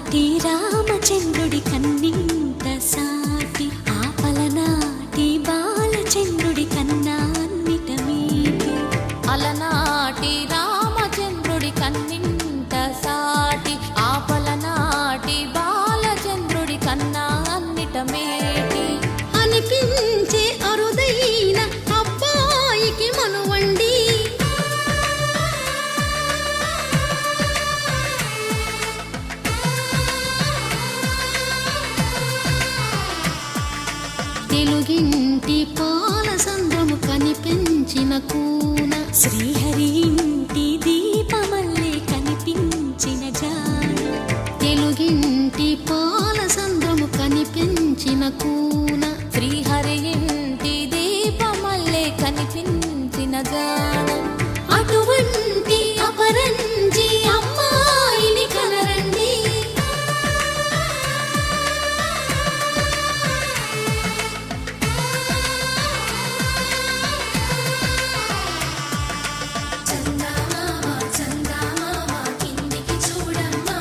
అలనాటి రామచంద్రుడి కన్నింత సాటి ఆపలనాటి బాలచంద్రుడి కన్నా అన్నిట మీటి. అలనాటి రామచంద్రుడి కన్నింత సాటి ఆపలనాటి బాలచంద్రుడి కన్నా అన్నిట మేటి. అనిపించే అరుదైన అబ్బాయికి మనువండి తెలుగింటి పాల సంద్రము కనిపించిన కూన శ్రీహరి ఇంటి దీపమల్లే కనిపించిన జాన. తెలుగింటి పాల సంద్రము కనిపించిన కూన శ్రీహరి ఇంటి దీపమల్లే కనిపించిన జానం. అటువంటి అపరంజి అమ్మాయిని కనరండి. చందమామ చందమామ కిందికి చూడమ్మా,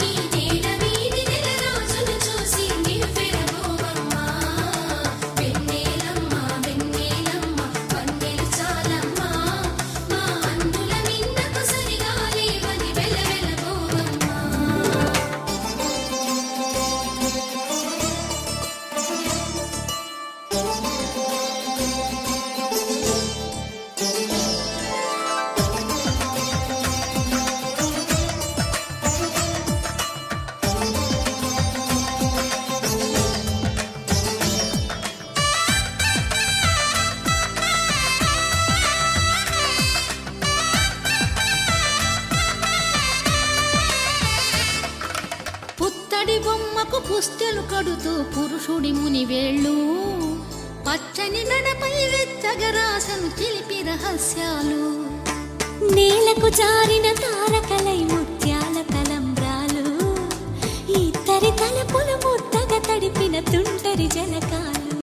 ఈ నీడ వీడి నెల రోజులు చూసి నివ్వెరబోవమ్మా. వెన్నెలమ్మ వెన్నెలమ్మ వన్నెలు చాలమ్మా, మా అందుల మిన్నకు సరిగా లేవని వెలవెలబోవమ్మా. పుత్తడి బొమ్మకు పుస్తెలు కడుతూ పురుషుడి ముని వేళ్ళు, పచ్చని మెడపై వెచ్చగరాసను చిలిపి రహస్యాలు. నేలకు జారిన తారకలై ముత్యాల తలంబ్రాలు, ఇద్దరి తలపులు ముద్దగా తడిపిన తుంటరి జలకాలు.